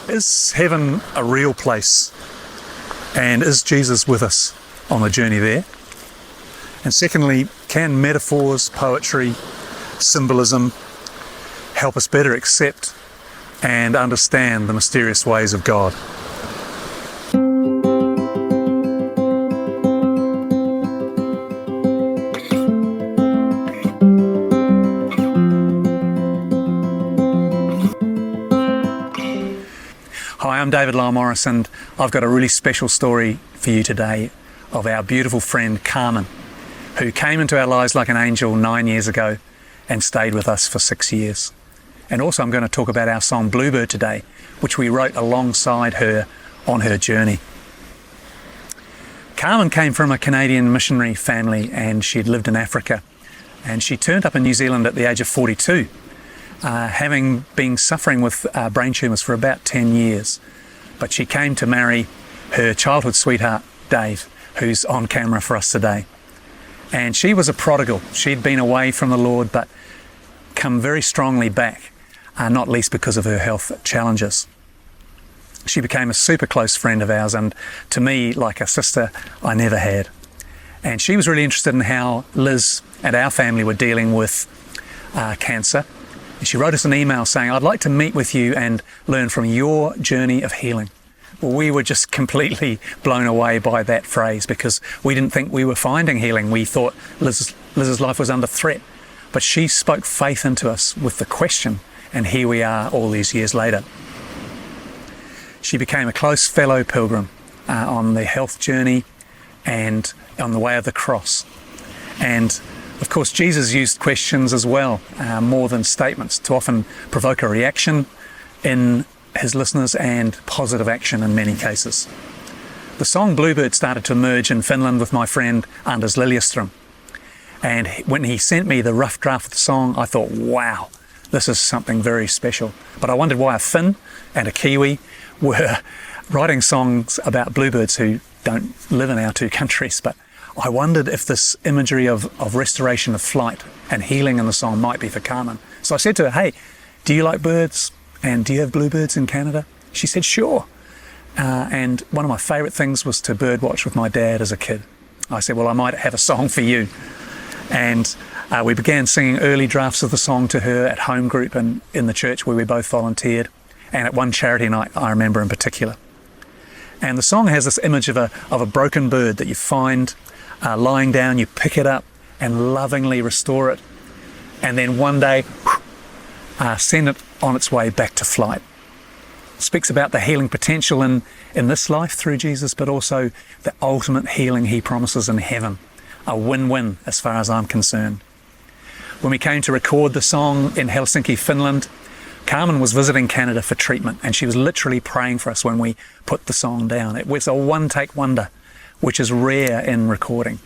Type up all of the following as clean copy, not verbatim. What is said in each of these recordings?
Is heaven a real place? And is Jesus with us on the journey there? And secondly, can metaphors, poetry, symbolism help us better accept and understand the mysterious ways of God? Hi, I'm David Lyle Morris, and I've got a really special story for you today of our beautiful friend Carmen, who came into our lives like an angel 9 years ago and stayed with us for 6 years. And also I'm going to talk about our song Bluebird today, which we wrote alongside her on her journey. Carmen came from a Canadian missionary family, and she'd lived in Africa, and she turned up in New Zealand at the age of 42. Having been suffering with brain tumours for about 10 years. But she came to marry her childhood sweetheart, Dave, who's on camera for us today. And she was a prodigal. She'd been away from the Lord, but come very strongly back, not least because of her health challenges. She became a super close friend of ours, and to me, like a sister I never had. And she was really interested in how Liz and our family were dealing with cancer. She wrote us an email saying, "I'd like to meet with you and learn from your journey of healing." Well, we were just completely blown away by that phrase, because we didn't think we were finding healing. We thought Liz's life was under threat. But she spoke faith into us with the question, and here we are all these years later. She became a close fellow pilgrim on the health journey and on the way of the cross. And of course, Jesus used questions as well, more than statements, to often provoke a reaction in his listeners and positive action in many cases. The song Bluebird started to emerge in Finland with my friend Anders Liljeström. And when he sent me the rough draft of the song, I thought, wow, this is something very special. But I wondered why a Finn and a Kiwi were writing songs about bluebirds who don't live in our two countries. But I wondered if this imagery of restoration of flight and healing in the song might be for Carmen. So I said to her, "Hey, do you like birds? And do you have bluebirds in Canada?" She said, "Sure." And one of my favourite things was to bird watch with my dad as a kid. I said, "Well, I might have a song for you." And we began singing early drafts of the song to her at home group and in the church where we both volunteered, and at one charity night I remember in particular. And the song has this image of a broken bird that you find lying down, you pick it up and lovingly restore it, and then one day send it on its way back to flight. It speaks about the healing potential in this life through Jesus, but also the ultimate healing he promises in heaven. A win-win as far as I'm concerned. When we came to record the song in Helsinki, Finland, Carmen was visiting Canada for treatment, and she was literally praying for us when we put the song down. It was a one-take wonder, which is rare in recording.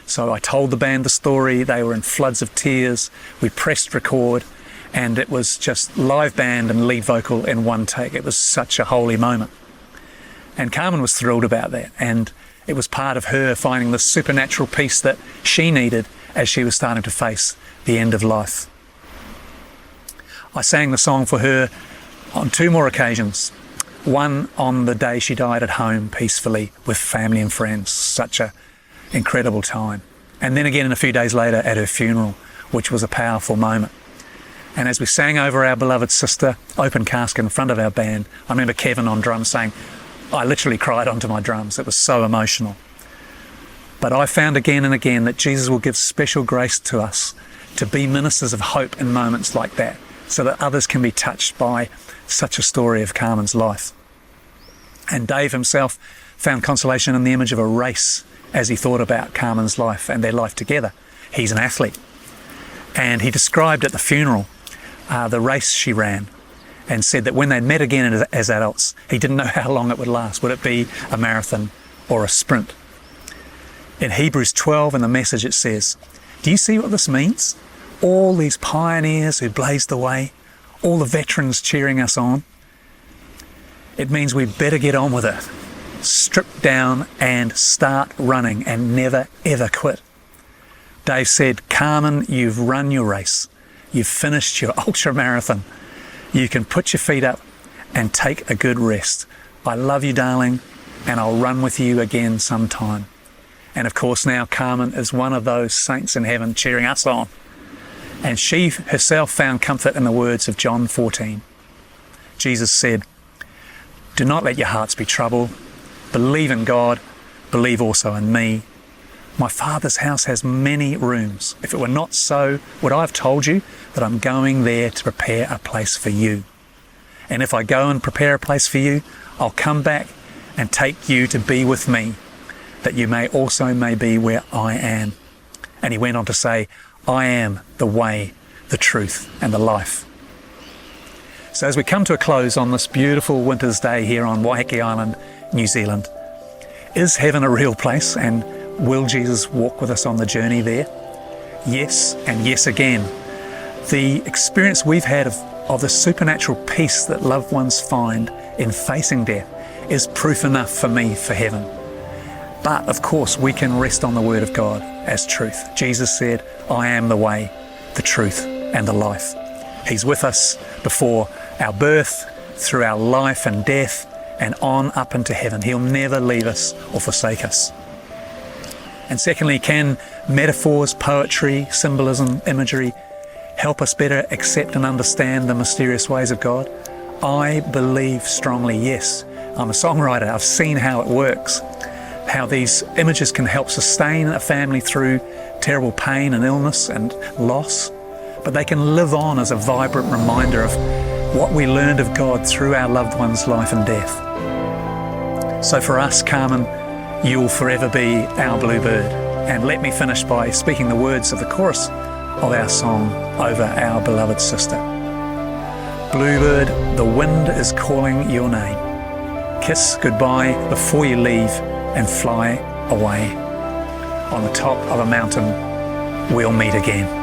So I told the band the story. They were in floods of tears. We pressed record, and it was just live band and lead vocal in one take. It was such a holy moment. And Carmen was thrilled about that, and it was part of her finding the supernatural peace that she needed as she was starting to face the end of life. I sang the song for her on 2 more occasions. One on the day she died at home peacefully with family and friends. Such an incredible time. And then again a few days later at her funeral, which was a powerful moment. And as we sang over our beloved sister, open casket in front of our band, I remember Kevin on drums saying, I literally cried onto my drums. It was so emotional. But I found again and again that Jesus will give special grace to us to be ministers of hope in moments like that, so that others can be touched by such a story of Carmen's life. And Dave himself found consolation in the image of a race as he thought about Carmen's life and their life together. He's an athlete. And he described at the funeral the race she ran, and said that when they met again as adults, he didn't know how long it would last. Would it be a marathon or a sprint? In Hebrews 12 in the Message it says, "Do you see what this means? All these pioneers who blazed the way, all the veterans cheering us on. It means we'd better get on with it. Strip down and start running and never ever quit." Dave said, "Carmen, you've run your race. You've finished your ultra marathon. You can put your feet up and take a good rest. I love you, darling, and I'll run with you again sometime. And of course now Carmen is one of those saints in heaven cheering us on. And she herself found comfort in the words of John 14. Jesus said, "Do not let your hearts be troubled. Believe in God, believe also in me. My Father's house has many rooms. If it were not so, would I have told you that I'm going there to prepare a place for you? And if I go and prepare a place for you, I'll come back and take you to be with me, that you may be where I am." And he went on to say, "I am the way, the truth, and the life." So as we come to a close on this beautiful winter's day here on Waiheke Island, New Zealand, is heaven a real place, and will Jesus walk with us on the journey there? Yes, and yes again. The experience we've had of the supernatural peace that loved ones find in facing death is proof enough for me for heaven. But of course we can rest on the word of God as truth. Jesus said, "I am the way, the truth, and the life." He's with us before our birth, through our life and death, and on up into heaven. He'll never leave us or forsake us. And secondly, can metaphors, poetry, symbolism, imagery help us better accept and understand the mysterious ways of God? I believe strongly, yes. I'm a songwriter. I've seen how it works, how these images can help sustain a family through terrible pain and illness and loss, but they can live on as a vibrant reminder of what we learned of God through our loved one's life and death. So for us, Carmen, you will forever be our Bluebird. And let me finish by speaking the words of the chorus of our song over our beloved sister. Bluebird, the wind is calling your name. Kiss goodbye before you leave and fly away. On the top of a mountain, we'll meet again.